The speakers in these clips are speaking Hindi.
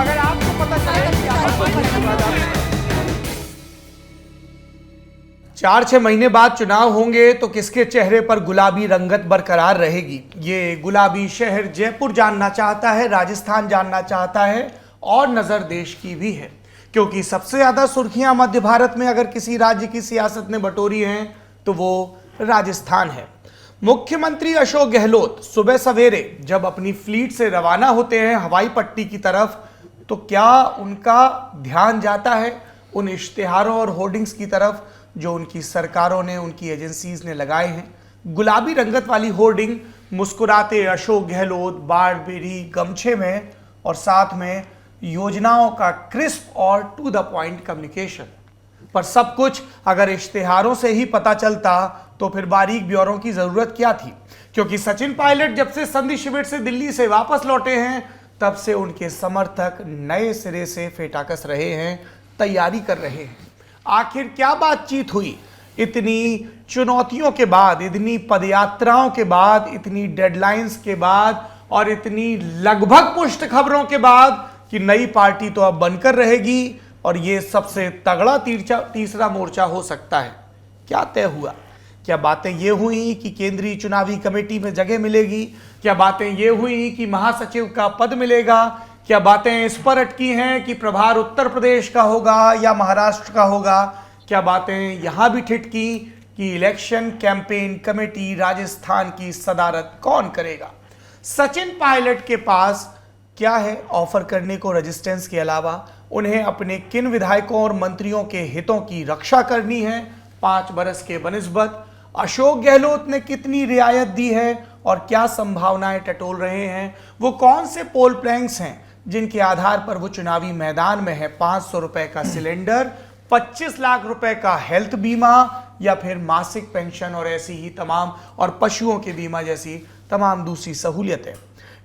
अगर आपको पता चले कि आप 4-6 महीने बाद चुनाव होंगे तो किसके चेहरे पर गुलाबी रंगत बरकरार रहेगी? ये गुलाबी शहर जयपुर जानना चाहता है, राजस्थान जानना चाहता है और नजर देश की भी है, क्योंकि सबसे ज्यादा सुर्खियां मध्य भारत में अगर किसी राज्य की सियासत ने बटोरी हैं तो वो राजस्थान है। मुख्यमंत्री अशोक गहलोत सुबह सवेरे जब अपनी फ्लीट से रवाना होते हैं हवाई पट्टी की तरफ, तो क्या उनका ध्यान जाता है उन इश्तिहारों और होर्डिंग्स की तरफ जो उनकी सरकारों ने, उनकी एजेंसीज ने लगाए हैं? गुलाबी रंगत वाली होर्डिंग, मुस्कुराते अशोक गहलोत बारबेरी गमछे में और साथ में योजनाओं का क्रिस्प और टू द पॉइंट कम्युनिकेशन। पर सब कुछ अगर इश्तिहारों से ही पता चलता तो फिर बारीक ब्यौरों की जरूरत क्या थी? क्योंकि सचिन पायलट जब से संधि शिविर से दिल्ली से वापस लौटे हैं तब से उनके समर्थक नए सिरे से फेटा कस रहे हैं, तैयारी कर रहे हैं। आखिर क्या बातचीत हुई इतनी चुनौतियों के बाद, इतनी पदयात्राओं के बाद, इतनी डेडलाइंस के बाद और इतनी लगभग पुष्ट खबरों के बाद कि नई पार्टी तो अब बनकर रहेगी और ये सबसे तगड़ा तीसरा मोर्चा हो सकता है? क्या तय हुआ? क्या बातें ये हुई कि केंद्रीय चुनावी कमेटी में जगह मिलेगी? क्या बातें ये हुई कि महासचिव का पद मिलेगा? क्या बातें इस पर अटकी हैं कि प्रभार उत्तर प्रदेश का होगा या महाराष्ट्र का होगा? क्या बातें यहां भी ठिठकी कि इलेक्शन कैंपेन कमेटी राजस्थान की सदारत कौन करेगा? सचिन पायलट के पास क्या है ऑफर करने को रेजिस्टेंस के अलावा? उन्हें अपने किन विधायकों और मंत्रियों के हितों की रक्षा करनी है 5 बरस के बनिस्बत? अशोक गहलोत ने कितनी रियायत दी है और क्या संभावनाएं टटोल रहे हैं? वो कौन से पोल प्लैंक्स हैं जिनके आधार पर वो चुनावी मैदान में है? 500 रुपए का सिलेंडर, 25 लाख रुपए का हेल्थ बीमा या फिर मासिक पेंशन और ऐसी ही तमाम, और पशुओं के बीमा जैसी तमाम दूसरी सहूलियतें।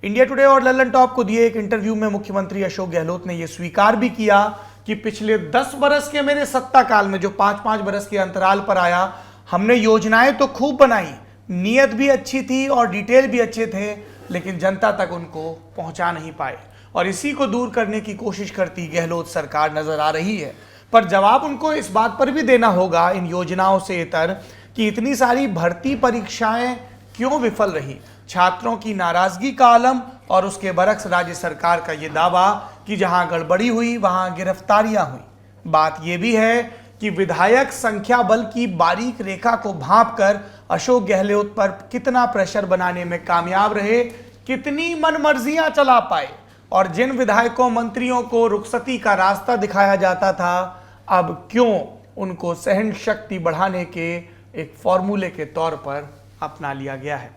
इंडिया टुडे और लल्लन टॉप को दिए एक इंटरव्यू में मुख्यमंत्री अशोक गहलोत ने यह स्वीकार भी किया कि पिछले 10 बरस के मेरे सत्ता काल में, जो 5-5 बरस के अंतराल पर आया, हमने योजनाएं तो खूब बनाई, नीयत भी अच्छी थी और डिटेल भी अच्छे थे, लेकिन जनता तक उनको पहुंचा नहीं पाए और इसी को दूर करने की कोशिश करती गहलोत सरकार नजर आ रही है। पर जवाब उनको इस बात पर भी देना होगा इन योजनाओं से इतर कि इतनी सारी भर्ती परीक्षाएं क्यों विफल रही? छात्रों की नाराजगी का आलम और उसके बरक्स राज्य सरकार का यह दावा कि जहां गड़बड़ी हुई वहां गिरफ्तारियां हुई। बात यह भी है कि विधायक संख्या बल की बारीक रेखा को भांपकर अशोक गहलोत पर कितना प्रेशर बनाने में कामयाब रहे, कितनी मनमर्जियां चला पाए, और जिन विधायकों मंत्रियों को रुखसती का रास्ता दिखाया जाता था अब क्यों उनको सहन शक्ति बढ़ाने के एक फॉर्मूले के तौर पर अपना लिया गया है?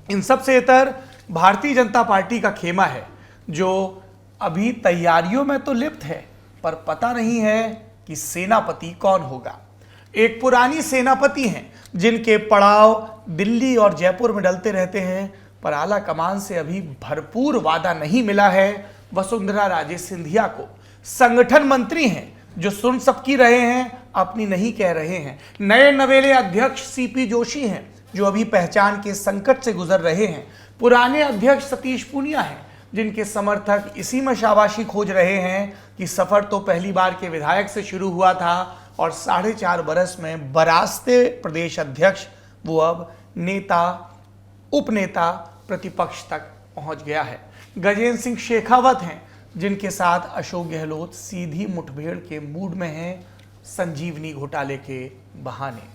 इन सब से इतर भारतीय जनता पार्टी का खेमा है जो अभी तैयारियों में तो लिप्त है, पर पता नहीं है कि सेनापति कौन होगा। एक पुरानी सेनापति हैं जिनके पड़ाव दिल्ली और जयपुर में डलते रहते हैं, पर आला कमान से अभी भरपूर वादा नहीं मिला है वसुंधरा राजे सिंधिया को। संगठन मंत्री हैं जो सुन सबकी रहे हैं, अपनी नहीं कह रहे हैं। नए नवेले अध्यक्ष सीपी जोशी हैं जो अभी पहचान के संकट से गुजर रहे हैं। पुराने अध्यक्ष सतीश पूनिया हैं जिनके समर्थक इसी में शाबाशी खोज रहे हैं कि सफर तो पहली बार के विधायक से शुरू हुआ था और 4.5 बरस में बरासते प्रदेश अध्यक्ष वो अब नेता, उपनेता, प्रतिपक्ष तक पहुंच गया है। गजेंद्र सिंह शेखावत हैं जिनके साथ अशोक गहलोत सीधी मुठभेड़ के मूड में हैं संजीवनी घोटाले के बहाने।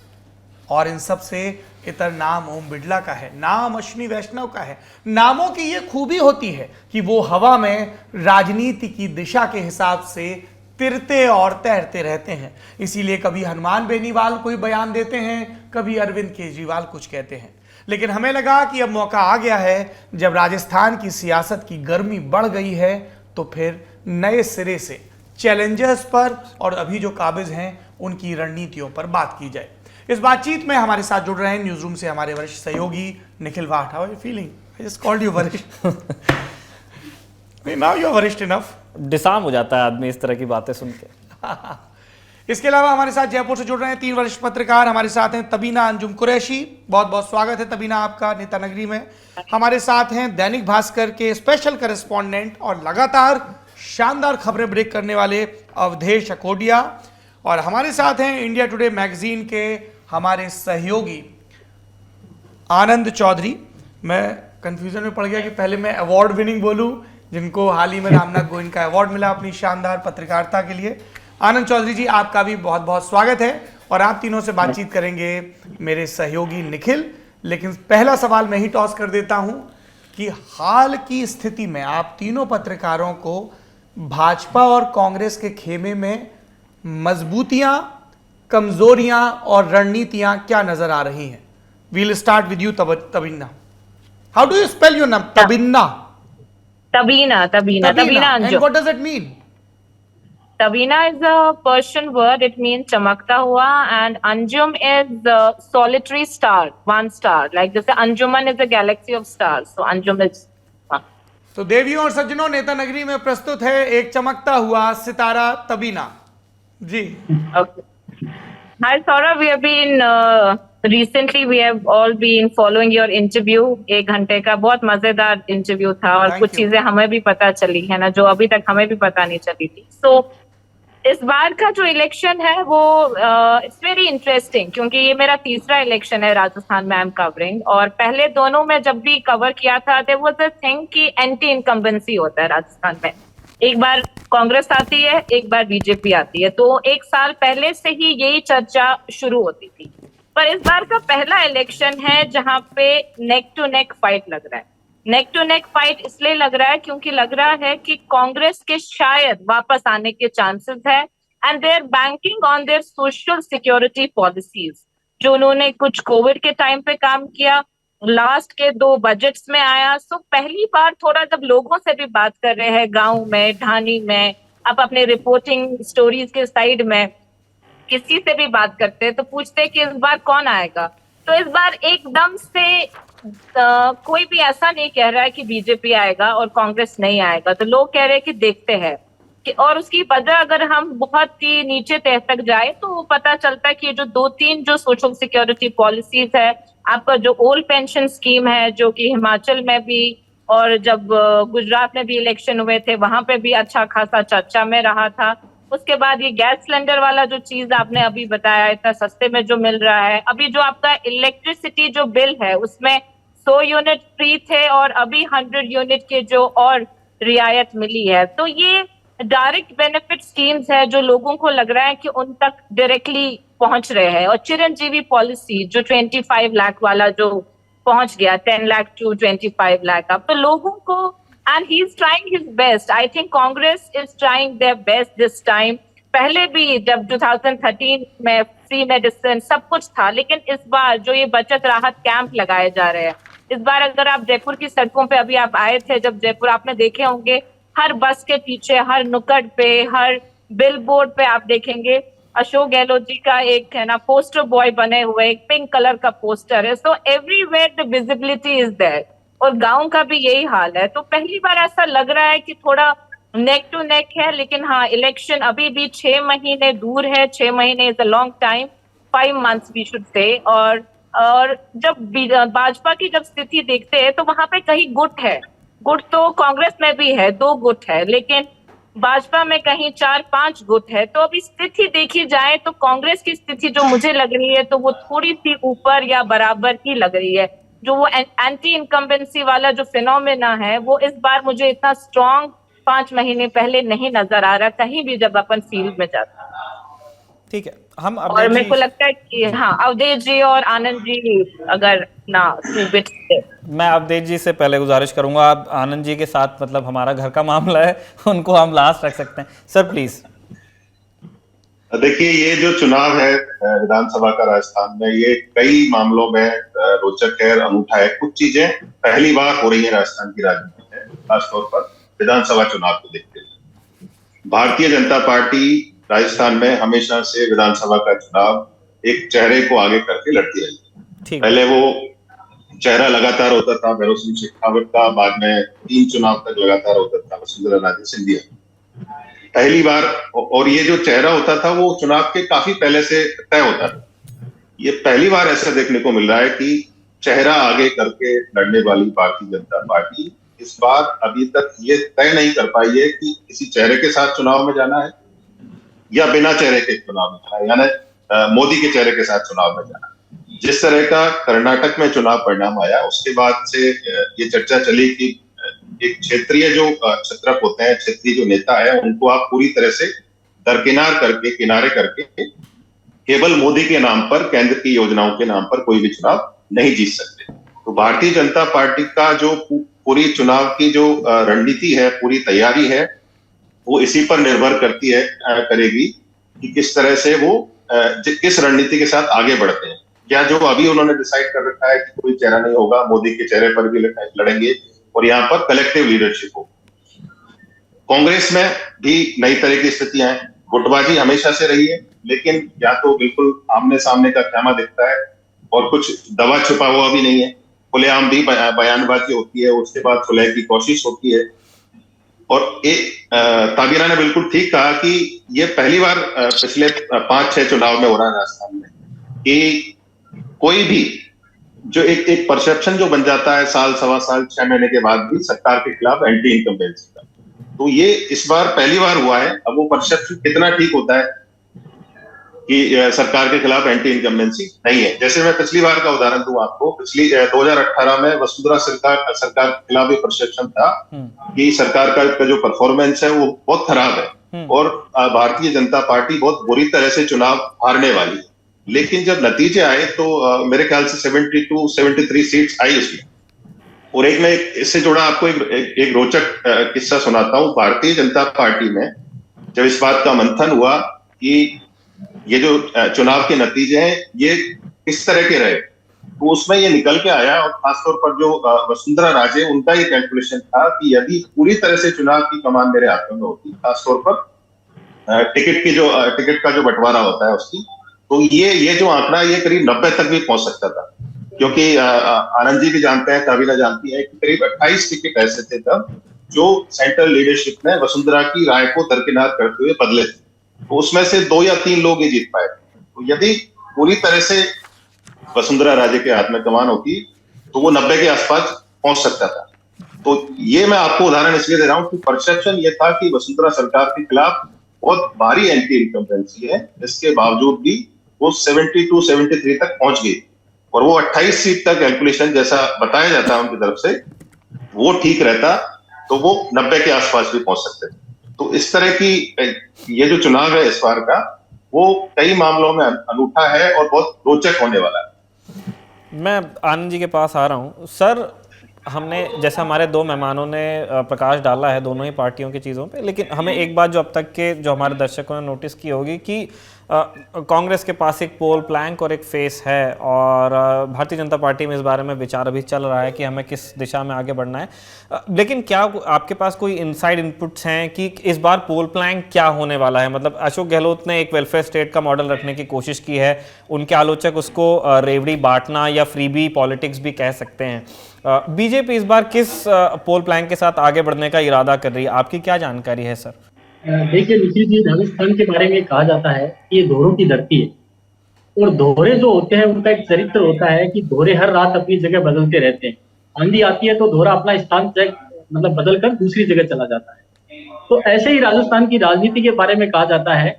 और इन सब से इतर नाम ओम बिड़ला का है, नाम अश्विनी वैष्णव का है। नामों की ये खूबी होती है कि वो हवा में राजनीति की दिशा के हिसाब से तिरते और तैरते रहते हैं। इसीलिए कभी हनुमान बेनीवाल कोई बयान देते हैं, कभी अरविंद केजरीवाल कुछ कहते हैं। लेकिन हमें लगा कि अब मौका आ गया है, जब राजस्थान की सियासत की गर्मी बढ़ गई है, तो फिर नए सिरे से चैलेंजर्स पर और अभी जो काबिज हैं उनकी रणनीतियों पर बात की जाए। इस बातचीत में हमारे साथ जुड़ रहे हैं न्यूज रूम से हमारे वरिष्ठ सहयोगी Nikhil Bhat. How are you feeling? I just called you वरिष्ठ। नाउ यू आर वरिष्ठ इनफ। डिसाम हो जाता है आदमी इस तरह की बातें सुन के। इसके अलावा हमारे साथ जयपुर से जुड़ रहे हैं 3 वरिष्ठ पत्रकार। हमारे साथ हैं तबीना अंजुम कुरैशी, बहुत बहुत स्वागत है तबीना आपका नेता नगरी में। हमारे साथ हैं दैनिक भास्कर के स्पेशल करेस्पॉन्डेंट और लगातार शानदार खबरें ब्रेक करने वाले अवधेश अकोडिया, और हमारे साथ हैं इंडिया टुडे मैगजीन के हमारे सहयोगी आनंद चौधरी। मैं कंफ्यूजन में पड़ गया कि पहले मैं अवार्ड विनिंग बोलूं, जिनको हाल ही में रामनाथ गोविंद का अवार्ड मिला अपनी शानदार पत्रकारिता के लिए। आनंद चौधरी जी, आपका भी बहुत बहुत स्वागत है, और आप तीनों से बातचीत करेंगे मेरे सहयोगी निखिल। लेकिन पहला सवाल मैं ही टॉस कर देता हूं कि हाल की स्थिति में आप तीनों पत्रकारों को भाजपा और कांग्रेस के खेमे में मजबूतियां, कमजोरियां और रणनीतियां क्या नजर आ रही हैं? We'll start with you Tabina. How do you spell your name? Tabina. Tabina And Anjum. what does it mean? Tabina is a Persian word. It means chamakta hua, and Anjum is solitary star, one star. Like this, Anjuman is a galaxy of stars. So Anjum is. तो देवियों और सज्जनों, नेता नगरी में प्रस्तुत है एक चमकता हुआ सितारा तबीना जी। Okay. Hi Saurabh, we have been recently we have all been following your interview. 1 घंटे का बहुत मजेदार इंटरव्यू था, और Thank कुछ you. चीजें हमें भी पता चली है ना, जो अभी तक हमें भी पता नहीं चली थी। So इस बार का जो इलेक्शन है वो इट्स वेरी इंटरेस्टिंग, क्योंकि ये मेरा तीसरा इलेक्शन है राजस्थान में आई एम कवरिंग, और पहले दोनों में जब भी कवर किया था देयर वाज अ थिंग कि एंटी इनकम्बेंसी होता है राजस्थान में। एक बार कांग्रेस आती है, एक बार बीजेपी आती है, तो 1 साल पहले से ही यही चर्चा शुरू होती थी। पर इस बार का पहला इलेक्शन है जहां पे नेक टू नेक फाइट लग रहा है। नेक टू नेक फाइट इसलिए लग रहा है क्योंकि लग रहा है कि कांग्रेस के शायद वापस आने के चांसेस है, and they are banking on their social security policies, जो उन्होंने कुछ कोविड के टाइम पे काम किया, लास्ट के 2 बजट्स में आया। सो पहली बार थोड़ा जब लोगों से भी बात कर रहे हैं, गांव में, ढानी में, आप अपने रिपोर्टिंग स्टोरीज के साइड में किसी से भी बात करते हैं तो पूछते हैं कि इस बार कौन आएगा। तो इस बार एकदम से कोई भी ऐसा नहीं कह रहा है कि बीजेपी आएगा और कांग्रेस नहीं आएगा, तो लोग कह रहे हैं कि देखते हैं कि, और उसकी वजह अगर हम बहुत ही नीचे तह तक जाए तो पता चलता है कि जो 2-3 जो सोशल सिक्योरिटी पॉलिसीज है, आपका जो ओल्ड पेंशन स्कीम है, जो कि हिमाचल में भी और जब गुजरात में भी इलेक्शन हुए थे वहां पे भी अच्छा खासा चर्चा में रहा था। उसके बाद ये गैस सिलेंडर वाला जो चीज आपने अभी बताया, इतना सस्ते में जो मिल रहा है, अभी जो आपका इलेक्ट्रिसिटी जो बिल है उसमें 100 यूनिट फ्री थे और अभी 100 यूनिट के जो और रियायत मिली है। तो ये डायरेक्ट बेनिफिट स्कीम्स है जो लोगों को लग रहा है कि उन तक डायरेक्टली पहुंच रहे हैं। और चिरंजीवी पॉलिसी जो 25 लाख वाला जो पहुंच गया 10 लाख to 25 लाख, अब तो लोगों को, and he is trying his best. I think Congress is trying their best this time. पहले भी जब 2013 में फ्री मेडिसिन सब कुछ था, लेकिन इस बार जो ये बचत राहत कैंप लगाए जा रहे हैं, इस बार अगर आप जयपुर की सड़कों पे, अभी आप आए थे जब जयपुर, आपने देखे होंगे हर बस के पीछे, हर नुक्कड़ पे, हर बिल बोर्ड पे आप देखेंगे अशोक गहलोत जी का एक है ना पोस्टर बॉय बने हुए, एक पिंक कलर का पोस्टर है। So everywhere the visibility is there, और गांव का भी यही हाल है। तो पहली बार ऐसा लग रहा है कि थोड़ा नेक टू नेक है, लेकिन हाँ, इलेक्शन अभी भी 6 महीने दूर है। 6 महीने is a long time, 5 months we should say. और जब भाजपा की जब स्थिति देखते हैं तो वहां पे कहीं गुट है, गुट तो कांग्रेस में भी है, 2 गुट है, लेकिन भाजपा में कहीं 4-5 गुट है। तो अभी स्थिति देखी जाए तो कांग्रेस की स्थिति जो मुझे लग रही है तो वो थोड़ी सी ऊपर या बराबर ही लग रही है। जो वो एंटी इनकम्बेंसी वाला जो फिनोमेना है वो इस बार मुझे इतना स्ट्रॉन्ग 5 महीने पहले नहीं नजर आ रहा कहीं भी जब अपन फील्ड में जाते हैं। ठीक है, हम और मेरे को लगता है कि हाँ, अवधेश जी और आनंद जी अगर ना 2 bits से। मैं अवधेश जी से पहले गुजारिश करूंगा, आप आनंद जी के साथ, मतलब हमारा घर का मामला है, उनको हम लास्ट रख सकते हैं। Sir please. देखिए, ये जो चुनाव है विधानसभा का राजस्थान में, ये कई मामलों में रोचक है, अनूठा है। कुछ चीजें पहली बार हो रही है राजस्थान की राजनीति में, खासतौर पर विधानसभा चुनाव को देखते हुए। भारतीय जनता पार्टी राजस्थान में हमेशा से विधानसभा का चुनाव एक चेहरे को आगे करके लड़ती रही है। पहले वो चेहरा लगातार होता था भैरव सिंह शेखावत का, बाद में 3 चुनाव तक लगातार होता था वसुंधरा राजे सिंधिया पहली बार। और ये जो चेहरा होता था वो चुनाव के काफी पहले से तय होता था। ये पहली बार ऐसा देखने को मिल रहा है कि चेहरा आगे करके लड़ने वाली भारतीय जनता पार्टी इस बार अभी तक ये तय नहीं कर पाई है कि किसी चेहरे के साथ चुनाव में जाना है या बिना चेहरे के चुनाव में जाना है, यानी मोदी के चेहरे के साथ चुनाव में जाना है। जिस तरह का कर्नाटक में चुनाव परिणाम आया, उसके बाद से ये चर्चा चली कि एक क्षेत्रीय जो छत्रप होते हैं, क्षेत्रीय जो नेता है, उनको आप पूरी तरह से दरकिनार करके, किनारे करके केवल मोदी के नाम पर, केंद्र की योजनाओं के नाम पर कोई भी चुनाव नहीं जीत सकते। तो भारतीय जनता पार्टी का जो पूरी चुनाव की जो रणनीति है, पूरी तैयारी है, वो इसी पर निर्भर करती है, करेगी कि किस तरह से वो किस रणनीति के साथ आगे बढ़ते हैं। क्या जो अभी उन्होंने डिसाइड कर रखा है कि कोई चेहरा नहीं होगा, मोदी के चेहरे पर भी लड़ेंगे और यहाँ पर कलेक्टिव लीडरशिप हो। कांग्रेस में भी नई तरह की स्थितियां हैं, गुटबाजी हमेशा से रही है, लेकिन या तो बिल्कुल आमने सामने का ख्यामा दिखता है और कुछ दबा छुपा हुआ भी नहीं है, खुलेआम भी बयानबाजी होती है, उसके बाद सुलह की कोशिश होती है। और ताबिरा ने बिल्कुल ठीक कहा कि ये पहली बार पिछले 5-6 चुनाव में हो रहा है राजस्थान में कि कोई भी जो एक परसेप्शन जो बन जाता है साल, सवा साल, 6 महीने के बाद भी सरकार के खिलाफ एंटी इनकम्बेंसी का, तो ये इस बार पहली बार हुआ है। अब वो परसेप्शन कितना ठीक होता है कि सरकार के खिलाफ एंटी इनकम्बेंसी नहीं है। जैसे मैं पिछली बार का उदाहरण दूं आपको, पिछली 2018 में वसुंधरा सरकार के खिलाफ ये परसेप्शन था कि सरकार का जो परफॉर्मेंस है वो बहुत खराब है और भारतीय जनता पार्टी बहुत बुरी तरह से चुनाव हारने वाली है। लेकिन जब नतीजे आए तो मेरे ख्याल से 72-73 सीट्स आई उसमें। और एक मैं इससे जुड़ा आपको एक रोचक किस्सा सुनाता हूं। भारतीय जनता पार्टी में जब इस बात का मंथन हुआ कि ये जो चुनाव के नतीजे हैं ये किस तरह के रहे, तो उसमें ये निकल के आया, और खासतौर पर जो वसुंधरा राजे, उनका ये कैलकुलेशन था कि यदि पूरी तरह से चुनाव की कमान मेरे हाथों में होती, खासतौर पर टिकट का जो बंटवारा होता है उसकी, तो ये जो आंकड़ा ये करीब 90 तक भी पहुंच सकता था। क्योंकि आनंद जी भी जानते हैं, ताबिरा जानती है कि करीब 28 टिकट ऐसे थे तब जो सेंट्रल लीडरशिप ने वसुंधरा की राय को दरकिनार करते हुए बदले थे, तो उसमें से 2 या 3 लोग ही जीत पाए। तो यदि पूरी तरह से वसुंधरा राजे के हाथ में कमान होती तो वो 90 के आसपास पहुंच सकता था। तो ये मैं आपको उदाहरण इसलिए दे रहा हूं कि परसेप्शन ये था कि वसुंधरा सरकार के खिलाफ बहुत भारी एंटी इनकम्बेंसी है, इसके बावजूद भी वो 72-73 तक पहुंच गई और वो 28 सीट तक कैलकुलेशन जैसा बताया जाता है उनकी तरफ से वो ठीक रहता तो वो 90 के आसपास भी पहुंच सकते थे। तो इस तरह की ये जो चुनाव है इस बार का, वो कई मामलों में अनूठा है और बहुत रोचक होने वाला है। मैं आनंद जी के पास आ रहा हूँ सर। हमने जैसे हमारे 2 मेहमानों ने प्रकाश डाला है दोनों ही पार्टियों की चीज़ों पे, लेकिन हमें एक बात जो अब तक के जो हमारे दर्शकों ने नोटिस की होगी कि कांग्रेस के पास एक पोल प्लैंक और एक फेस है, और भारतीय जनता पार्टी में इस बारे में विचार अभी चल रहा है कि हमें किस दिशा में आगे बढ़ना है। लेकिन क्या आपके पास कोई इनसाइड इनपुट्स हैं कि इस बार पोल प्लैंक क्या होने वाला है? मतलब अशोक गहलोत ने एक वेलफेयर स्टेट का मॉडल रखने की कोशिश की है, उनके आलोचक उसको रेवड़ी बांटना या फ्रीबी पॉलिटिक्स भी कह सकते हैं। बीजेपी इस बार किस पोल प्लैंक के साथ आगे बढ़ने का इरादा कर रही है? आपकी क्या जानकारी है सर? देखिए निखिल जी, राजस्थान के बारे में कहा जाता है कि ये दोहरों की धरती है और दोहरे जो होते हैं उनका एक चरित्र होता है कि दोहरे हर रात अपनी जगह बदलते रहते हैं। आंधी आती है तो दोहरा अपना स्थान मतलब बदलकर दूसरी जगह चला जाता है। तो ऐसे ही राजस्थान की राजनीति के बारे में कहा जाता है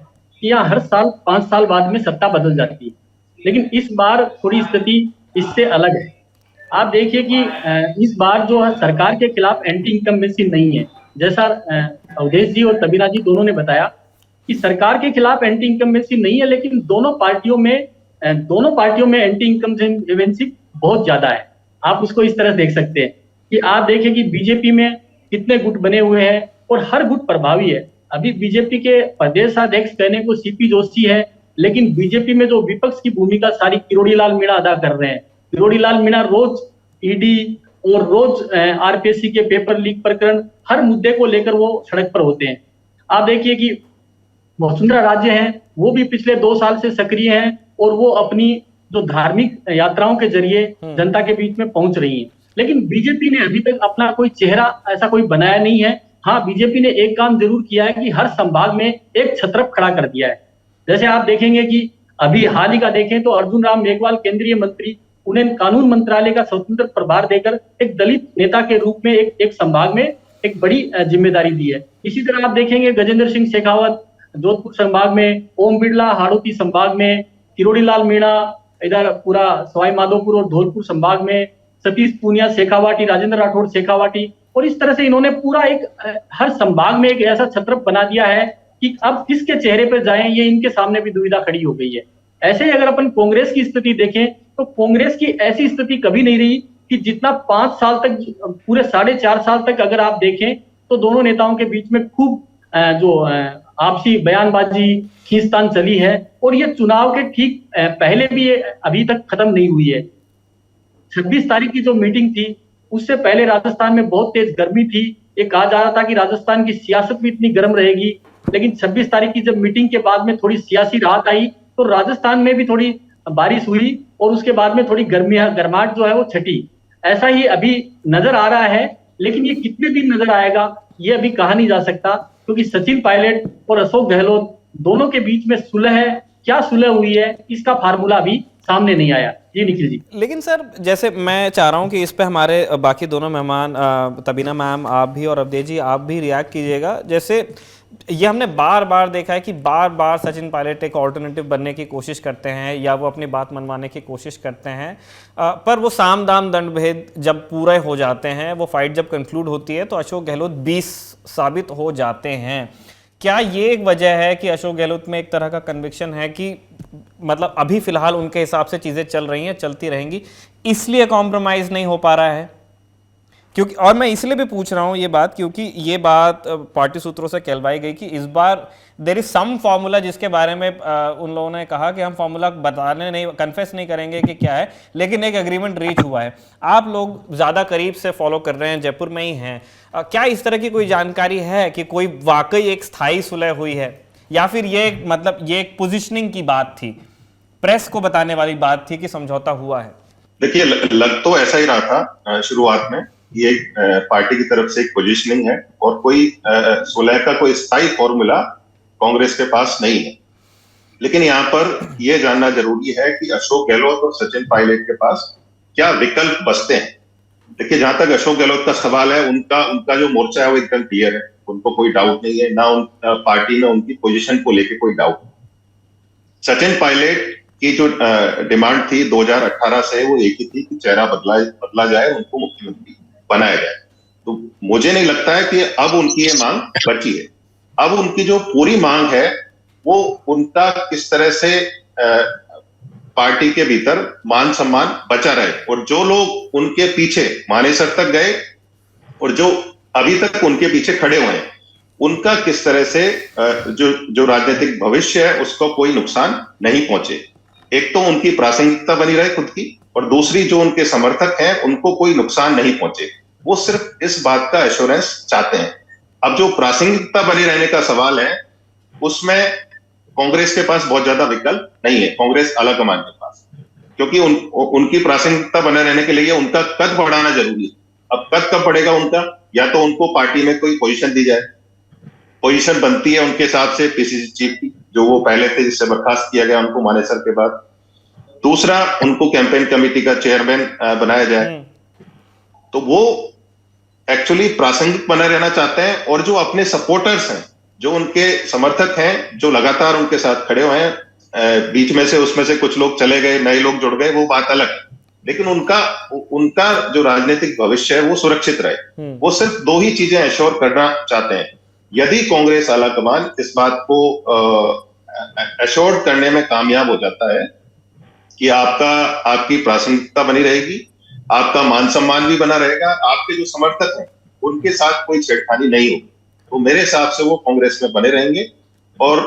कि यहाँ हर साल 5 साल बाद में सत्ता बदल जाती है, लेकिन इस बार थोड़ी स्थिति इससे अलग है। आप देखिए कि इस बार जो है सरकार के खिलाफ एंटी इनकम्बेंसी नहीं है, जैसा अवधेश जी और तबीना जी दोनों ने बताया कि सरकार के खिलाफ एंटी इनकम्बेंसी नहीं है, लेकिन दोनों पार्टियों में एंटी इनकम्बेंसी बहुत ज्यादा है। आप उसको इस तरह देख सकते हैं कि आप देखिए कि बीजेपी में कितने गुट बने हुए हैं और हर गुट प्रभावी है। अभी बीजेपी के प्रदेश अध्यक्ष कहने को सीपी जोशी है, लेकिन बीजेपी में जो विपक्ष की भूमिका सारी किरोड़ी लाल मीणा अदा कर रहे हैं। किरोड़ी लाल मीणा रोज ईडी और रोज आरपीएससी के पेपर लीक प्रकरण, हर मुद्दे को लेकर वो सड़क पर होते हैं। आप देखिए कि वसुंधरा राजे हैं, वो भी पिछले 2 साल से सक्रिय हैं और वो अपनी जो धार्मिक यात्राओं के जरिए जनता के बीच में पहुंच रही हैं। लेकिन बीजेपी ने अभी तक अपना कोई चेहरा ऐसा कोई बनाया नहीं है। हाँ, बीजेपी ने एक काम जरूर किया है कि हर संभाग में एक छत्रप खड़ा कर दिया है। जैसे आप देखेंगे कि अभी हाल ही का देखें तो अर्जुन राम मेघवाल केंद्रीय मंत्री, उन्हें कानून मंत्रालय का स्वतंत्र प्रभार देकर एक दलित नेता के रूप में एक संभाग में एक बड़ी जिम्मेदारी दी है। इसी तरह आप देखेंगे गजेंद्र सिंह शेखावत जोधपुर संभाग में, ओम बिरला हाड़ौती संभाग में, किरोड़ी लाल मीणा इधर पूरा सवाई माधोपुर और धौलपुर संभाग में, सतीश पूनिया शेखावाटी, राजेंद्र राठौड़ शेखावाटी, और इस तरह से इन्होंने पूरा एक हर संभाग में एक ऐसा छत्र बना दिया है कि अब किसके चेहरे पर जाएं ये इनके सामने भी दुविधा खड़ी हो गई है। ऐसे ही अगर अपन कांग्रेस की स्थिति देखें तो कांग्रेस की ऐसी स्थिति कभी नहीं रही कि जितना 5 साल तक, पूरे 4.5 साल तक अगर आप देखें तो दोनों नेताओं के बीच में खूब जो आपसी बयानबाजी खींचतान चली है, और ये चुनाव के ठीक पहले भी ये अभी तक खत्म नहीं हुई है। 26 तारीख की जो मीटिंग थी उससे पहले राजस्थान में बहुत तेज गर्मी थी। ये कहा जा रहा था कि राजस्थान की सियासत भी इतनी गर्म रहेगी, लेकिन 26 तारीख की जब मीटिंग के बाद में थोड़ी सियासी राहत आई तो राजस्थान में भी थोड़ी बारिश हुई और उसके बाद में थोड़ी गर्माहट जो है वो छटी। ऐसा ही अभी नजर आ रहा है, लेकिन ये कितने दिन नजर आएगा ये अभी कहा नहीं जा सकता, क्योंकि सचिन पायलट और अशोक गहलोत दोनों के बीच में सुलह है, क्या सुलह हुई है इसका फार्मूला अभी सामने नहीं आया। जी निखिल जी। लेकिन सर जैसे मैं चाह रहा हूं कि इस पे हमारे बाकी दोनों मेहमान तबीना मैम आप भी और अवधेश जी आप भी रिएक्ट कीजिएगा। जैसे ये हमने बार बार देखा है कि बार बार सचिन पायलट एक ऑल्टरनेटिव बनने की कोशिश करते हैं या वो अपनी बात मनवाने की कोशिश करते हैं, पर वो साम दाम दंड भेद जब पूरे हो जाते हैं, वो फाइट जब कंक्लूड होती है तो अशोक गहलोत 20 साबित हो जाते हैं। क्या ये एक वजह है कि अशोक गहलोत में एक तरह का कन्विक्शन है कि मतलब अभी फिलहाल उनके हिसाब से चीज़ें चल रही हैं, चलती रहेंगी, इसलिए कॉम्प्रोमाइज़ नहीं हो पा रहा है? क्योंकि, और मैं इसलिए भी पूछ रहा हूँ ये बात क्योंकि ये बात पार्टी सूत्रों से कहलवाई गई कि इस बार देयर इज सम फॉर्मूला जिसके बारे में उन लोगों ने कहा कि हम फॉर्मूला बताने नहीं, कन्फेस नहीं करेंगे कि क्या है, लेकिन एक एग्रीमेंट रीच हुआ है। आप लोग ज़्यादा करीब से फॉलो कर रहे हैं, जयपुर में ही हैं, क्या इस तरह की कोई जानकारी है कि कोई वाकई एक स्थायी सुलह हुई है, या फिर ये मतलब ये एक पोजिशनिंग की बात थी, प्रेस को बताने वाली बात थी कि समझौता हुआ है? देखिए, लग तो ऐसा ही रहा था शुरुआत में, ये पार्टी की तरफ से एक पोजीशनिंग है और कोई सुलह का कोई स्थायी फॉर्मूला कांग्रेस के पास नहीं है। लेकिन यहाँ पर यह जानना जरूरी है कि अशोक गहलोत और सचिन पायलट के पास क्या विकल्प बचते हैं। देखिए, जहां तक अशोक गहलोत का सवाल है, उनका जो मोर्चा है वो एकदम क्लियर है, उनको कोई डाउट नहीं है, ना पार्टी में उनकी पोजीशन को लेकर कोई डाउट। सचिन पायलट की जो डिमांड थी 2018 से वो एक ही थी कि चेहरा बदला जाए, उनको मुख्यमंत्री बनाया जाए। तो मुझे नहीं लगता है कि अब उनकी ये मांग बची है। अब उनकी जो पूरी मांग है वो उनका किस तरह से पार्टी के भीतर मान सम्मान बचा रहे, और जो लोग उनके पीछे मानेसर तक गए और जो अभी तक उनके पीछे खड़े हुए हैं, उनका किस तरह से जो राजनीतिक भविष्य है उसको कोई नुकसान नहीं पहुंचे। एक तो उनकी प्रासंगिकता बनी रहे खुद की, और दूसरी जो उनके समर्थक हैं उनको कोई नुकसान नहीं पहुंचे। वो सिर्फ इस बात का एश्योरेंस चाहते हैं। अब जो प्रासंगिकता बनी रहने का सवाल है उसमें कांग्रेस के पास बहुत ज्यादा विकल्प नहीं है, कांग्रेस आला कमान के पास, क्योंकि उनकी प्रासंगिकता बने रहने के लिए उनका कद बढ़ाना जरूरी है। अब कद कब बढ़ेगा उनका? या तो उनको पार्टी में कोई पोजीशन दी जाए, पोजीशन बनती है उनके हिसाब से पीसीसी चीफ की, जो वो पहले थे, जिससे बर्खास्त किया गया उनको मानेसर के बाद। दूसरा, उनको कैंपेन कमेटी का चेयरमैन बनाया जाए। तो वो एक्चुअली प्रासंगिक बने रहना चाहते हैं, और जो अपने सपोर्टर्स हैं, जो उनके समर्थक हैं, जो लगातार उनके साथ खड़े हुए हैं, बीच में से उसमें से कुछ लोग चले गए, नए लोग जुड़ गए, वो बात अलग है, लेकिन उनका जो राजनीतिक भविष्य है वो सुरक्षित रहे। वो सिर्फ दो ही चीजें एश्योर करना चाहते हैं। यदि कांग्रेस आलाकमान इस बात को एश्योर करने में कामयाब हो जाता है कि आपकी प्रासंगिकता बनी रहेगी, आपका मान सम्मान भी बना रहेगा, आपके जो समर्थक हैं उनके साथ कोई छेड़खानी नहीं होगी, तो मेरे हिसाब से वो कांग्रेस में बने रहेंगे। और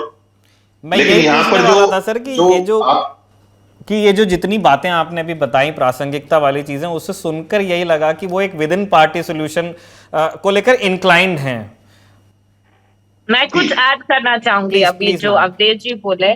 लेकिन यहाँ पर जो था सर कि ये जो जितनी बातें आपने अभी बताई प्रासंगिकता वाली चीजें, उससे सुनकर यही लगा कि वो एक विद इन पार्टी सोल्यूशन को लेकर इंक्लाइंड हैं। मैं कुछ ऐड करना चाहूंगी अभी जो अवधेश जी बोले।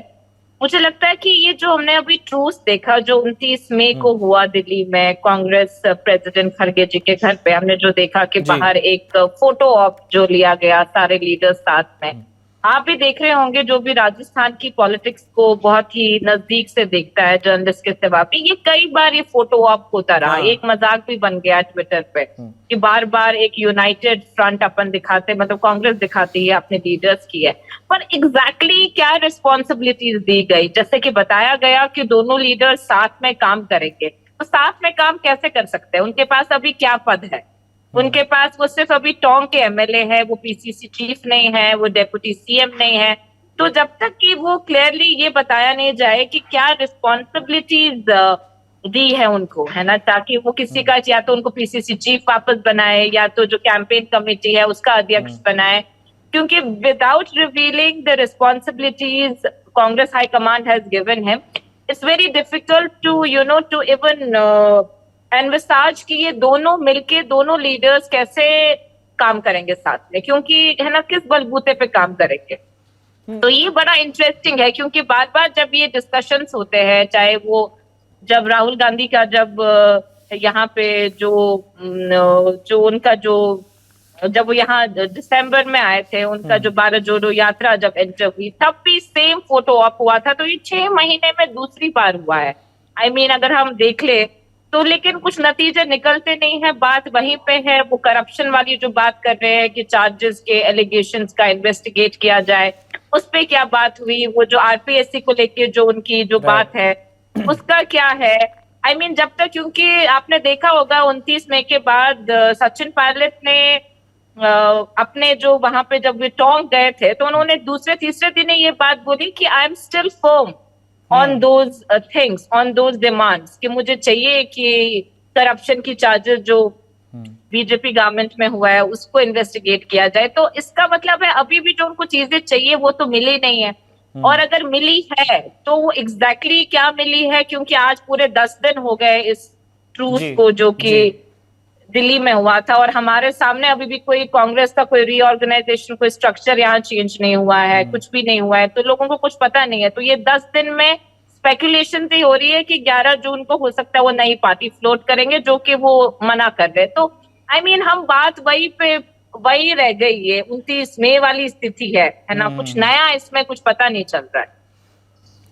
मुझे लगता है कि ये जो हमने अभी ट्रूस देखा जो 29 मई को हुआ दिल्ली में कांग्रेस प्रेसिडेंट खड़गे जी के घर पे, हमने जो देखा कि बाहर एक फोटो ऑप जो लिया गया सारे लीडर्स साथ में, आप भी देख रहे होंगे, जो भी राजस्थान की पॉलिटिक्स को बहुत ही नजदीक से देखता है जर्नलिस्ट के सिवा भी, ये कई बार ये फोटो ऑप होता रहा। हाँ। एक मजाक भी बन गया ट्विटर पे कि बार बार एक यूनाइटेड फ्रंट अपन दिखाते, मतलब कांग्रेस दिखाती है अपने लीडर्स की है, पर एग्जैक्टली क्या रिस्पॉन्सिबिलिटीज दी गई? जैसे कि बताया गया कि दोनों लीडर साथ में काम करेंगे, तो साथ में काम कैसे कर सकते हैं? उनके पास अभी क्या पद है? उनके पास वो सिर्फ अभी टोंक के एमएलए है, वो पीसीसी चीफ नहीं है, वो डेप्यूटी सीएम नहीं है। तो जब तक कि वो क्लियरली ये बताया नहीं जाए कि क्या रिस्पॉन्सिबिलिटीज दी है उनको, है ना, ताकि वो किसी का या तो उनको पीसीसी चीफ वापस बनाए या तो जो कैंपेन कमेटी है उसका अध्यक्ष बनाए, क्योंकि without revealing the responsibilities Congress high command has given him, it's very difficult to to even envisage कि ये दोनों मिलके, दोनों लीडर्स कैसे काम करेंगे साथ में, क्योंकि है ना, किस बलबूते पे काम करेंगे। तो ये बड़ा इंटरेस्टिंग है, क्योंकि बार बार जब ये डिस्कशंस होते हैं, चाहे वो जब राहुल गांधी का जब यहाँ पे जो उनका जो जब वो यहाँ दिसंबर में आए थे, उनका जो भारत जोड़ो यात्रा जब एंटर हुई, तब भी सेम फोटो ऑप हुआ था। तो ये 6 महीने में दूसरी बार हुआ है। I mean, अगर हम देख ले तो, लेकिन कुछ नतीजे निकलते नहीं है। बात वहीं पे है, वो करप्शन वाली जो बात कर रहे हैं कि चार्जेस के एलिगेशंस का इन्वेस्टिगेट किया जाए, उस पे क्या बात हुई? वो जो आरपीएससी को लेके जो उनकी जो बात है उसका क्या है? I mean, जब तक, क्योंकि आपने देखा होगा 29 मई के बाद सचिन पायलट ने अपने जो वहां पे जब वे टोंक गए थे, तो उन्होंने दूसरे तीसरे दिन ये बात बोली कि I am still firm on those things, on those demands, कि मुझे चाहिए कि करप्शन की चार्जेस जो बीजेपी गवर्नमेंट में हुआ है उसको इन्वेस्टिगेट किया जाए। तो इसका मतलब है अभी भी जो उनको चीजें चाहिए वो तो मिली नहीं है, और अगर मिली है तो वो एग्जैक्टली क्या मिली है, क्योंकि आज पूरे 10 दिन हो गए इस ट्रूथ को जो कि दिल्ली में हुआ था, और हमारे सामने अभी भी कोई कांग्रेस का कोई रीऑर्गेनाइजेशन, कोई स्ट्रक्चर यहाँ चेंज नहीं हुआ है, कुछ भी नहीं हुआ है, तो लोगों को कुछ पता नहीं है। तो ये 10 दिन में स्पेकुलेशन ही हो रही है कि 11 जून को हो सकता है वो नई पार्टी फ्लोट करेंगे, जो कि वो मना कर रहे। तो आई मीन हम बात वही रह गई है, 29 मई वाली स्थिति है ना, कुछ नया इसमें कुछ पता नहीं चल रहा है।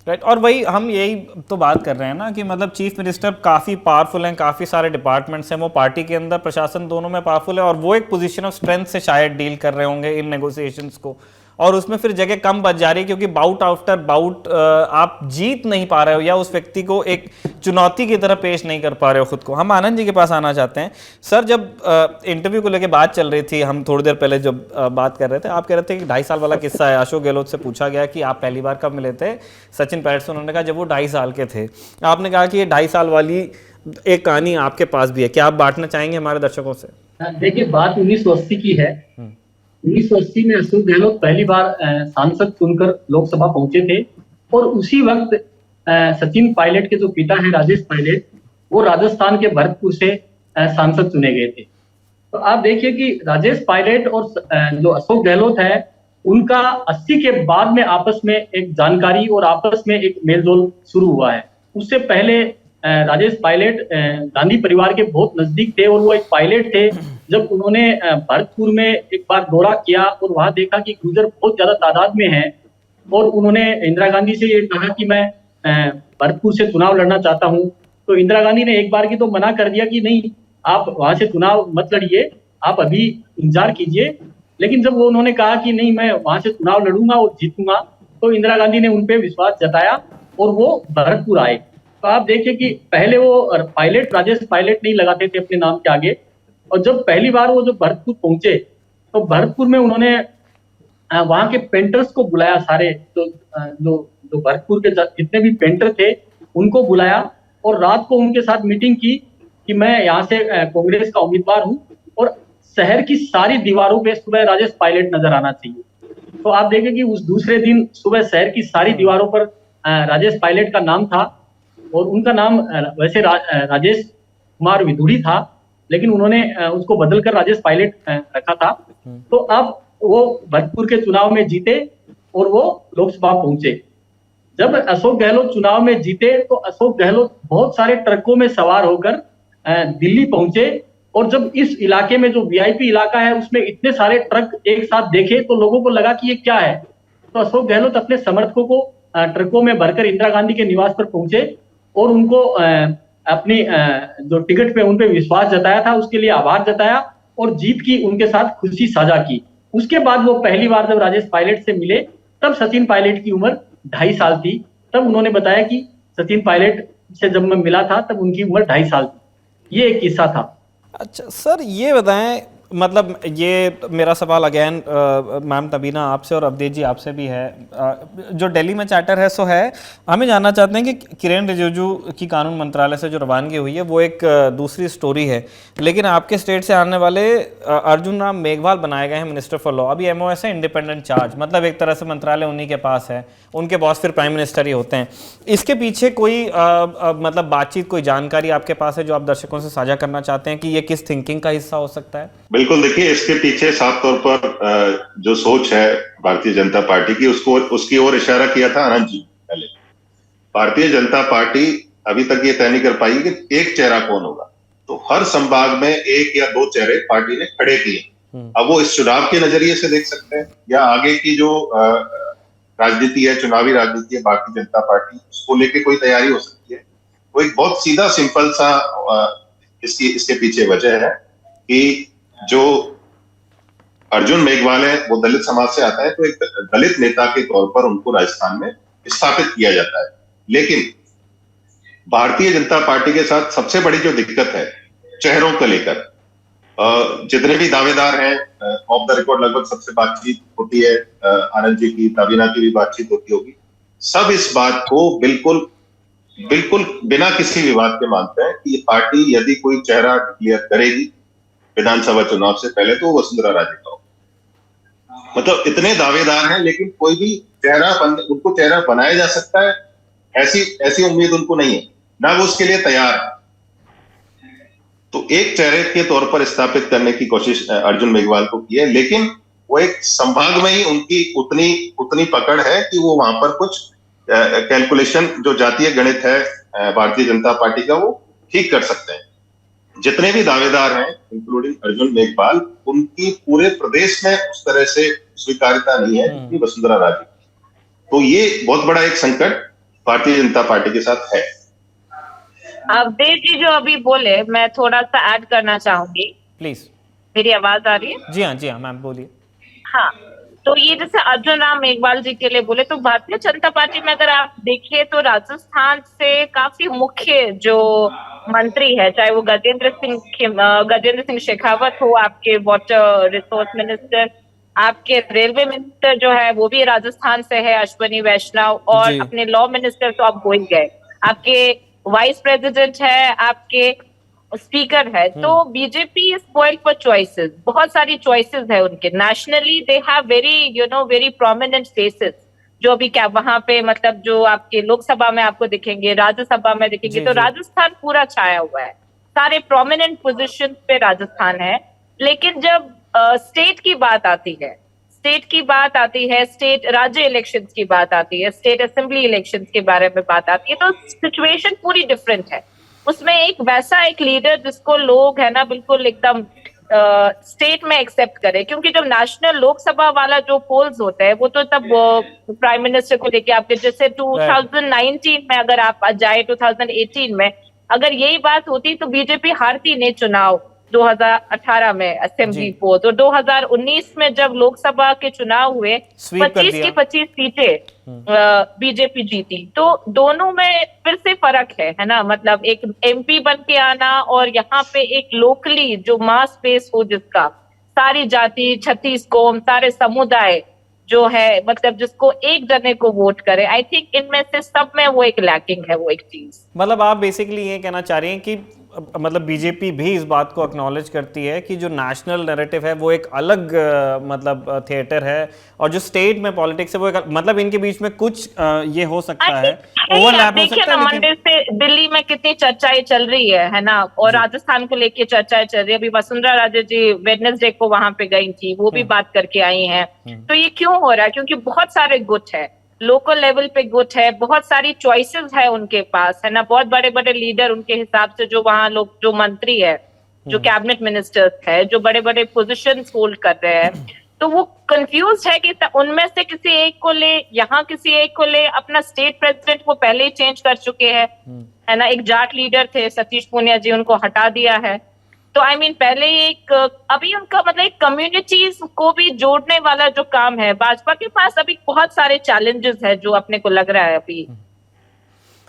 राइट, और वही हम यही तो बात कर रहे हैं ना कि मतलब चीफ मिनिस्टर काफ़ी पावरफुल हैं, काफ़ी सारे डिपार्टमेंट्स हैं, वो पार्टी के अंदर प्रशासन दोनों में पावरफुल है, और वो एक पोजीशन ऑफ स्ट्रेंथ से शायद डील कर रहे होंगे इन नेगोशिएशंस को, और उसमें फिर जगह कम बच जा रही है, क्योंकि बाउट आफ्टर बाउट आप जीत नहीं पा रहे हो, या उस व्यक्ति को एक चुनौती की तरह पेश नहीं कर पा रहे हो खुद को। हम आनंद जी के पास आना चाहते हैं। सर, जब इंटरव्यू को लेकर बात चल रही थी, हम थोड़ी देर पहले जब बात कर रहे थे, आप कह रहे थे कि 2.5 साल वाला किस्सा है। अशोक गहलोत से पूछा गया कि आप पहली बार कब मिले थे सचिन पायलट से, उन्होंने कहा जब वो 2.5 साल के थे। आपने कहा कि ये 2.5 साल वाली एक कहानी आपके पास भी है, क्या आप बांटना चाहेंगे हमारे दर्शकों से? देखिए, बात 1980 की है। 1980 में अशोक गहलोत पहली बार सांसद चुनकर लोकसभा पहुंचे थे, और उसी वक्त सचिन पायलट के जो पिता हैं राजेश पायलट, वो राजस्थान के भरतपुर से सांसद चुने गए थे। तो आप देखिए कि राजेश पायलट और जो अशोक गहलोत है, उनका 80 के बाद में आपस में एक जानकारी और आपस में एक मेलजोल शुरू हुआ है। उससे पहले राजेश पायलट गांधी परिवार के बहुत नजदीक थे, और वो एक पायलट थे। जब उन्होंने भरतपुर में एक बार दौरा किया और वहां देखा कि गुर्जर बहुत ज्यादा तादाद में है, और उन्होंने इंदिरा गांधी से ये कहा कि मैं भरतपुर से चुनाव लड़ना चाहता हूं, तो इंदिरा गांधी ने एक बार की तो मना कर दिया कि नहीं, आप वहां से चुनाव मत लड़िए, आप अभी इंतजार कीजिए। लेकिन जब वो उन्होंने कहा कि नहीं, मैं वहां से चुनाव लड़ूंगा और जीतूंगा, तो इंदिरा गांधी ने उनपे विश्वास जताया और वो भरतपुर आए। तो आप देखिए कि पहले वो पायलट, राजेश पायलट नहीं लगाते थे अपने नाम के आगे, और जब पहली बार वो जब भरतपुर पहुंचे, तो भरतपुर में उन्होंने वहां के पेंटर्स को बुलाया, सारे जो भरतपुर के जितने भी पेंटर थे उनको बुलाया, और रात को उनके साथ मीटिंग की कि मैं यहाँ से कांग्रेस का उम्मीदवार हूँ, और शहर की सारी दीवारों पे सुबह राजेश पायलट नजर आना चाहिए। तो आप देखें कि उस दूसरे दिन सुबह शहर की सारी दीवारों पर राजेश पायलट का नाम था, और उनका नाम वैसे राजेश कुमार विधुड़ी था, लेकिन उन्होंने उसको बदलकर राजेश पायलट रखा था। तो अब वो भरतपुर के चुनाव में जीते और वो लोकसभा पहुंचे। जब अशोक गहलोत चुनाव में जीते, तो अशोक गहलोत बहुत सारे ट्रकों में सवार होकर दिल्ली पहुंचे, और जब इस इलाके में जो वीआईपी इलाका है उसमें इतने सारे ट्रक एक साथ देखे, तो लोगों को लगा कि ये क्या है, तो अशोक गहलोत अपने समर्थकों को ट्रकों में भरकर इंदिरा गांधी के निवास पर पहुंचे और उनको अपनी जो टिकट पे उन पे विश्वास जताया था उसके लिए आभार जताया और जीत की उनके साथ खुशी साझा की। उसके बाद वो पहली बार जब राजेश पायलट से मिले तब सचिन पायलट की उम्र 2.5 साल थी। तब उन्होंने बताया कि सचिन पायलट से जब मैं मिला था तब उनकी उम्र 2.5 साल थी। ये एक किस्सा था। अच्छा सर, ये बताएं, मतलब ये मेरा सवाल अगेन मैम तबीना आपसे और अवधेश जी आपसे भी है। जो दिल्ली में चार्टर है सो है, हमें जानना चाहते हैं कि किरेन रिजिजू की कानून मंत्रालय से जो रवानगी हुई है वो एक दूसरी स्टोरी है, लेकिन आपके स्टेट से आने वाले अर्जुन राम मेघवाल बनाए गए हैं मिनिस्टर फॉर लॉ। अभी MOS है इंडिपेंडेंट चार्ज, मतलब एक तरह से मंत्रालय उन्हीं के पास है, उनके बॉस फिर प्राइम मिनिस्टर ही होते हैं। इसके पीछे कोई मतलब बातचीत, कोई जानकारी आपके पास है जो आप दर्शकों से साझा करना चाहते हैं कि ये किस थिंकिंग का हिस्सा हो सकता है? बिल्कुल, देखिए इसके पीछे साफ तौर पर जो सोच है भारतीय जनता पार्टी की उसकी ओर इशारा किया था आनंद जी पहले। भारतीय जनता पार्टी अभी तक ये तय नहीं कर पाई कि एक चेहरा कौन होगा, तो हर संभाग में 1 या 2 चेहरे पार्टी ने खड़े किए। अब वो इस चुनाव के नजरिए से देख सकते हैं या आगे की जो राजनीति है, चुनावी राजनीति है भारतीय जनता पार्टी, उसको लेके कोई तैयारी हो सकती है। वो एक बहुत सीधा सिंपल सा इसके पीछे वजह है कि जो अर्जुन मेघवाल है वो दलित समाज से आता है, तो एक दलित नेता के तौर पर उनको राजस्थान में स्थापित किया जाता है। लेकिन भारतीय जनता पार्टी के साथ सबसे बड़ी जो दिक्कत है चेहरों को लेकर, जितने भी दावेदार हैं ऑफ द रिकॉर्ड लगभग सबसे बातचीत होती है, आनंद जी की, तबीना की भी बातचीत होती होगी, सब इस बात को बिल्कुल बिना किसी विवाद के मानते हैं कि ये पार्टी यदि कोई चेहरा डिक्लेयर करेगी विधानसभा चुनाव से पहले तो वसुंधरा राजे का होगा। मतलब इतने दावेदार हैं लेकिन कोई भी उनको चेहरा बनाया जा सकता है ऐसी उम्मीद उनको नहीं है, ना वो उसके लिए तैयार है। तो एक चेहरे के तौर पर स्थापित करने की कोशिश अर्जुन मेघवाल को की है, लेकिन वो एक संभाग में ही उनकी उतनी पकड़ है कि वो वहां पर कुछ कैलकुलेशन जो जातीय गणित है भारतीय जनता पार्टी का, वो ठीक कर सकते हैं। जितने भी दावेदार हैं इंक्लूडिंग अर्जुन मेघवाल, उनकी पूरे प्रदेश में उस तरह से स्वीकार्यता नहीं है जितनी वसुंधरा राजे की। तो ये बहुत बड़ा एक संकट भारतीय जनता पार्टी के साथ है। अवधेश जी जो अभी बोले, मैं थोड़ा सा ऐड करना चाहूंगी। प्लीज। मेरी आवाज आ रही है? जी हाँ मैम बोलिए। हाँ, तो ये जैसे अर्जुन राम मेघवाल जी के लिए बोले, तो भारतीय जनता पार्टी में अगर आप देखिए तो राजस्थान से काफी मुख्य जो मंत्री है, चाहे वो गजेंद्र सिंह शेखावत हो, आपके वाटर रिसोर्स मिनिस्टर, आपके रेलवे मिनिस्टर जो है वो भी राजस्थान से है, अश्वनी वैष्णव, और अपने लॉ मिनिस्टर तो आप हो ही गए, आपके वाइस प्रेसिडेंट है, आपके स्पीकर है। तो BJP is spoiled for choices. बहुत सारी चॉइसेस है उनके। Nationally they have very prominent faces जो अभी क्या वहां पे, मतलब जो आपके लोकसभा में आपको दिखेंगे, राज्यसभा में दिखेंगे, तो राजस्थान पूरा छाया हुआ है, सारे प्रोमिनेंट पोजीशन पे राजस्थान है। लेकिन जब स्टेट की बात आती है, स्टेट राज्य इलेक्शंस की बात आती है, स्टेट असेंबली इलेक्शंस के बारे में बात आती है, तो सिचुएशन पूरी डिफरेंट है। उसमें एक लीडर जिसको लोग है ना बिल्कुल एकदम स्टेट में एक्सेप्ट करे, क्योंकि जब नेशनल लोकसभा वाला जो पोल्स होता है वो तो तब प्राइम मिनिस्टर को लेके आपके, जैसे 2019 में अगर आप जाए 2018 में अगर यही बात होती तो बीजेपी हारती नहीं चुनाव 2018 में असेंबली पोल, तो 2019 में जब लोकसभा के चुनाव हुए 25 की 25 सीटें बीजेपी जीती। तो दोनों में फिर से फर्क है ना, मतलब एक MP बन के आना और यहाँ पे एक लोकली जो मास बेस हो, जिसका सारी जाति 36 कौम सारे समुदाय जो है, मतलब जिसको एक जने को वोट करे, आई थिंक इनमें से सब में वो एक लैकिंग है, वो एक चीज। मतलब आप बेसिकली ये कहना चाह रही हैं कि मतलब बीजेपी भी इस बात को एक्नॉलेज करती है कि जो नेशनल नैरेटिव है वो एक अलग मतलब थिएटर है, और जो स्टेट में पॉलिटिक्स है वो एक, मतलब इनके बीच में कुछ ये हो सकता है, ओवरलैप हो सकता है। मंडे से दिल्ली में कितनी चर्चाएं चल रही है ना, और राजस्थान को लेके चर्चाएं चल रही है। अभी वसुंधरा राजे जी वेडनेसडे को वहां पे गई थी, वो भी बात करके आई हैं। तो ये क्यों हो रहा है? क्योंकि बहुत सारे गुट है, लोकल लेवल पे गुट है, बहुत सारी चॉइसेस है उनके पास, है ना, बहुत बड़े बड़े लीडर उनके हिसाब से, जो वहां लोग जो मंत्री है, जो कैबिनेट मिनिस्टर्स है, जो बड़े बड़े पोजीशंस होल्ड कर रहे हैं, तो वो कंफ्यूज है कि उनमें से किसी एक को ले, यहाँ किसी एक को ले। अपना स्टेट प्रेसिडेंट को पहले ही चेंज कर चुके हैं, है ना। एक जाट लीडर थे सतीश पूनिया जी, उनको हटा दिया है। तो आई मीन पहले एक अभी उनका मतलब एक कम्युनिटीज को भी जोड़ने वाला जो काम है, भाजपा के पास अभी बहुत सारे चैलेंजेस है जो अपने को लग रहा है अभी।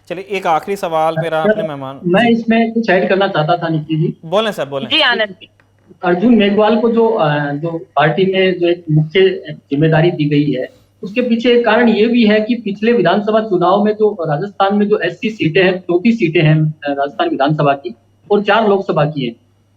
चलिए एक आखिरी सवाल मेरा अपने मेहमान, मैं इसमें कुछ ऐड करना चाहता था निखिल जी। बोलें सर, बोलें जी आनंद जी। अर्जुन मेघवाल को जो पार्टी में जो एक मुख्य जिम्मेदारी दी गई है, उसके पीछे एक कारण ये भी है कि पिछले विधानसभा चुनाव में जो राजस्थान में जो एससी सीटें हैं, 34 सीटें हैं राजस्थान विधानसभा की और 4 लोकसभा की है।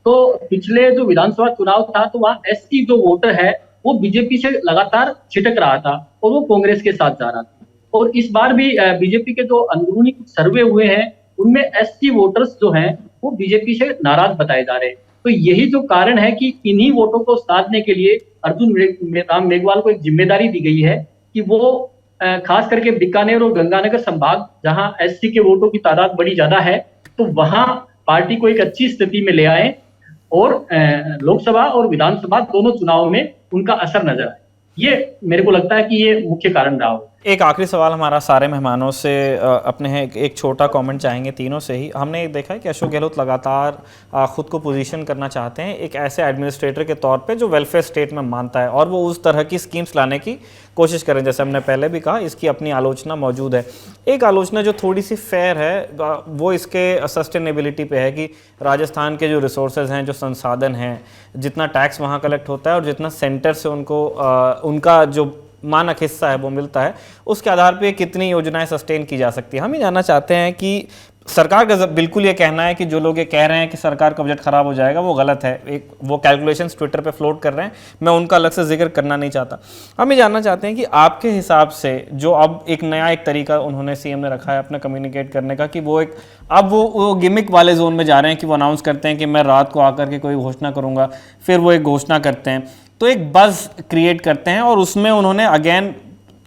तो पिछले जो विधानसभा चुनाव था तो वहाँ एससी जो वोटर है वो बीजेपी से लगातार छिटक रहा था और वो कांग्रेस के साथ जा रहा था। और इस बार भी बीजेपी के जो अंदरूनी कुछ सर्वे हुए हैं उनमें एससी वोटर्स जो हैं वो बीजेपी से नाराज बताए जा रहे हैं। तो यही जो कारण है कि इन्हीं वोटों को साधने के लिए अर्जुन राम मेघवाल को एक जिम्मेदारी दी गई है कि वो खास करके बीकानेर और गंगानगर संभाग जहां एससी के वोटों की तादाद बड़ी ज्यादा है, तो वहां पार्टी को एक अच्छी स्थिति में ले आए और लोकसभा और विधानसभा दोनों चुनाव में उनका असर नजर आए। ये मेरे को लगता है कि ये मुख्य कारण रहा हो। एक आखिरी सवाल हमारा सारे मेहमानों से अपने हैं, एक छोटा कमेंट चाहेंगे तीनों से ही। हमने देखा है कि अशोक गहलोत लगातार खुद को पोजीशन करना चाहते हैं एक ऐसे एडमिनिस्ट्रेटर के तौर पे जो वेलफेयर स्टेट में मानता है और वो उस तरह की स्कीम्स लाने की कोशिश करें। जैसे हमने पहले भी कहा, इसकी अपनी आलोचना मौजूद है। एक आलोचना जो थोड़ी सी फेयर है वो इसके सस्टेनेबिलिटी पे है कि राजस्थान के जो रिसोर्सेज हैं, जो संसाधन हैं, जितना टैक्स वहाँ कलेक्ट होता है और जितना सेंटर से उनको उनका जो मानक हिस्सा है वो मिलता है, उसके आधार पे कितनी योजनाएं सस्टेन की जा सकती है। हम ये जानना चाहते हैं कि सरकार का बिल्कुल ये कहना है कि जो लोग ये कह रहे हैं कि सरकार का बजट खराब हो जाएगा वो गलत है। एक वो कैलकुलेशंस ट्विटर पे फ्लोट कर रहे हैं, मैं उनका अलग से जिक्र करना नहीं चाहता। हम ये जानना चाहते हैं कि आपके हिसाब से जो अब एक नया एक तरीका उन्होंने सीएम ने रखा है अपना कम्युनिकेट करने का कि वो एक अब वो गिमिक वाले जोन में जा रहे हैं कि वो अनाउंस करते हैं कि मैं रात को आकर के कोई घोषणा करूँगा, फिर वो एक घोषणा करते हैं, तो एक बज़ क्रिएट करते हैं और उसमें उन्होंने अगेन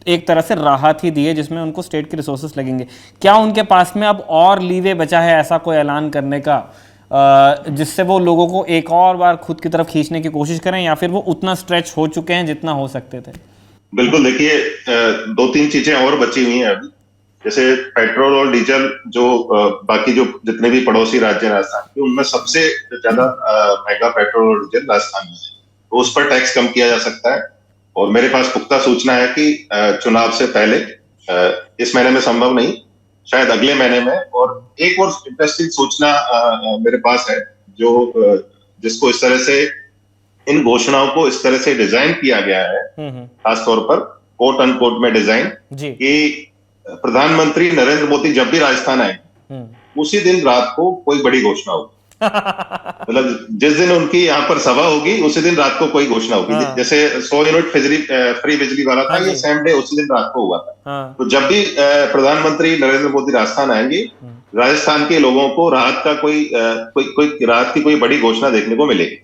एक तरह से राहत ही दी है जिसमें उनको स्टेट के रिसोर्सेज लगेंगे। क्या उनके पास में अब और लीवे बचा है ऐसा कोई ऐलान करने का जिससे वो लोगों को एक और बार खुद की तरफ खींचने की कोशिश करें, या फिर वो उतना स्ट्रेच हो चुके हैं जितना हो सकते थे? बिल्कुल, देखिए 2-3 चीजें और बची हुई हैं अभी। जैसे पेट्रोल और डीजल जो बाकी जो जितने भी पड़ोसी राज्य राजस्थान के, उनमें सबसे ज्यादा महंगा पेट्रोल और डीजल राजस्थान में है, तो उस पर टैक्स कम किया जा सकता है। और मेरे पास पुख्ता सूचना है कि चुनाव से पहले, इस महीने में संभव नहीं, शायद अगले महीने में। और एक और इंटरेस्टिंग सूचना मेरे पास है जो जिसको इस तरह से, इन घोषणाओं को इस तरह से डिजाइन किया गया है, खासतौर पर कोट अनकोट में डिजाइन, कि प्रधानमंत्री नरेंद्र मोदी जब भी राजस्थान आए उसी दिन रात को कोई बड़ी घोषणा होगी। मतलब जिस दिन उनकी यहाँ पर सभा होगी उसी दिन रात को कोई घोषणा होगी। जैसे 100 यूनिट फ्री बिजली वाला था, ये सेम डे उसी दिन रात को हुआ था। तो जब भी प्रधानमंत्री नरेंद्र मोदी राजस्थान आएंगे, राजस्थान के लोगों को राहत का कोई राहत की कोई बड़ी घोषणा देखने को मिलेगी।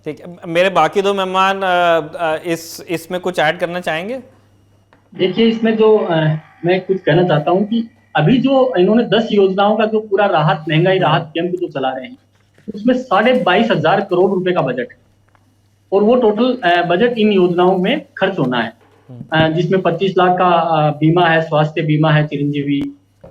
ठीक है, मेरे बाकी दो मेहमान इसमें कुछ ऐड करना चाहेंगे? देखिए, इसमें जो मैं कुछ कहना चाहता हूँ कि अभी जो इन्होंने 10 योजनाओं का जो पूरा राहत, महंगाई राहत कैंप जो चला रहे हैं, उसमें 22,500 करोड़ रुपए का बजट है और वो टोटल बजट इन योजनाओं में खर्च होना है, जिसमें 25 लाख का बीमा है, स्वास्थ्य बीमा है चिरंजीवी,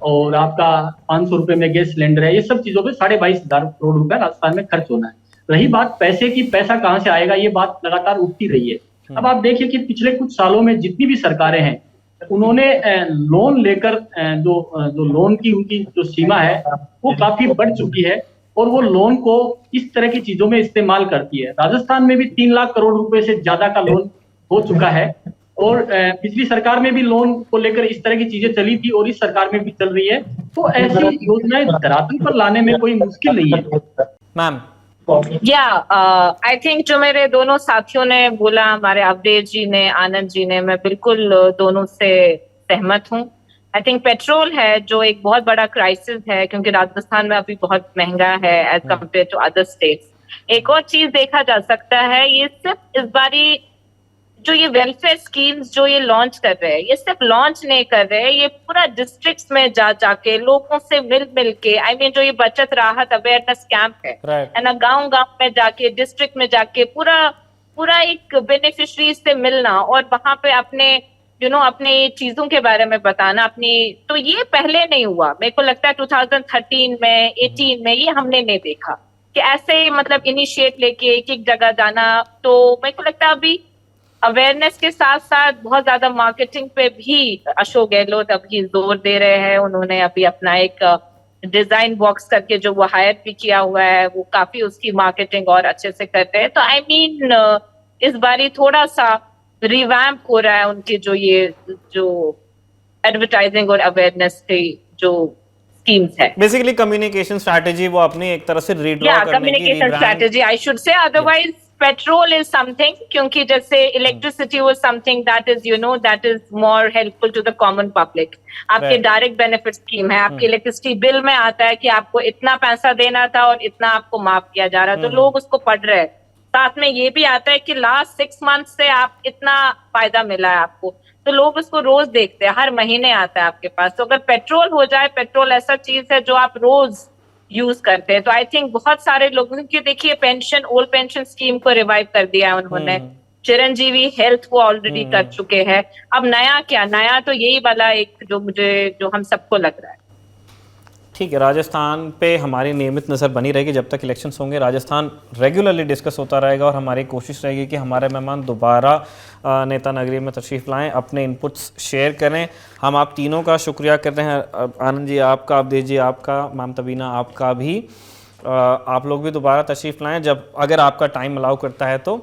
और आपका 500 रुपए में गैस सिलेंडर है। ये सब चीजों पे 22,500 करोड़ रुपए राजस्थान में खर्च होना है। रही बात पैसे की, पैसा कहाँ से आएगा, ये बात लगातार उठती रही है। अब आप देखिए कि पिछले कुछ सालों में जितनी भी सरकारें हैं उन्होंने लोन लेकर जो लोन की उनकी जो सीमा है वो काफी बढ़ चुकी है और वो लोन को इस तरह की चीजों में इस्तेमाल करती है। राजस्थान में भी 3 लाख करोड़ रुपए से ज्यादा का लोन हो चुका है और पिछली सरकार में भी लोन को लेकर इस तरह की चीजें चली थी और इस सरकार में भी चल रही है। तो ऐसी योजनाएं धरातल पर लाने में कोई मुश्किल नहीं है। मैम, आई थिंक जो मेरे दोनों साथियों ने बोला, हमारे अवधेश जी ने, आनंद जी ने, मैं बिल्कुल दोनों से सहमत हूँ। आई थिंक पेट्रोल है जो एक बहुत बड़ा क्राइसिस है, क्योंकि राजस्थान में अभी बहुत महंगा है as compared to other states. एक और चीज देखा जा सकता है, ये सिर्फ इस बारी जो ये वेलफेयर स्कीम्स जो ये लॉन्च कर रहे हैं, ये सिर्फ लॉन्च नहीं कर रहे हैं, ये पूरा डिस्ट्रिक्ट्स में जाके लोगों से मिल के, आई मीन जो ये बचत राहत अवेयरनेस कैंप है ना, गांव में जाके, डिस्ट्रिक्ट में जाके पूरा पूरा एक बेनिफिशरीज से मिलना और वहां पे अपने अपने चीजों के बारे में बताना अपनी, तो ये पहले नहीं हुआ। मेरे को लगता है 2013 में 18 में ये हमने नहीं देखा कि ऐसे मतलब इनिशिएट लेके एक एक जगह जाना। तो मेरे को लगता है अभी अवेयरनेस के साथ साथ बहुत ज्यादा मार्केटिंग पे भी अशोक गहलोत अभी जोर दे रहे हैं। उन्होंने अभी अपना एक डिजाइन बॉक्स करके जो वो हायर भी किया हुआ है, वो काफी उसकी मार्केटिंग और अच्छे से करते हैं। तो आई मीन इस बार थोड़ा सा रिवैम्प हो रहा है उनकी जो एडवर्टाइजिंग और अवेयरनेस की जो स्कीम्स है। बेसिकली कम्युनिकेशन स्ट्रैटेजी वो अपनी एक तरह से रीड्रॉ करने की, communication strategy I should say, otherwise petrol is something, क्योंकि जैसे electricity was something that is more helpful to the common public. आपके डायरेक्ट बेनिफिट स्कीम है, आपके इलेक्ट्रिसिटी बिल में आता है कि आपको इतना पैसा देना था और इतना आपको माफ किया जा रहा है, तो लोग उसको पढ़ रहे हैं। साथ में ये भी आता है कि लास्ट 6 मंथ से आप इतना फायदा मिला है आपको, तो लोग उसको रोज देखते हैं, हर महीने आता है आपके पास। तो अगर पेट्रोल हो जाए, पेट्रोल ऐसा चीज है जो आप रोज यूज करते हैं, तो आई थिंक बहुत सारे लोगों की, देखिए पेंशन, ओल्ड पेंशन स्कीम को रिवाइव कर दिया है उन्होंने। चिरंजीवी हेल्थ वो ऑलरेडी कर चुके हैं। अब नया क्या, नया तो यही वाला एक जो हम सबको लग रहा है। ठीक है, राजस्थान पे हमारी नियमित नज़र बनी रहेगी जब तक इलेक्शंस होंगे। राजस्थान रेगुलरली डिस्कस होता रहेगा और हमारी कोशिश रहेगी कि हमारे मेहमान दोबारा नेता नगरी में तशरीफ़ लाएं, अपने इनपुट्स शेयर करें। हम आप तीनों का शुक्रिया कर रहे हैं, आनंद जी आपका, अवधेश जी आपका, मैम तबीना आपका भी। आप लोग भी दोबारा तशरीफ़ लाएँ जब, अगर आपका टाइम अलाउ करता है तो।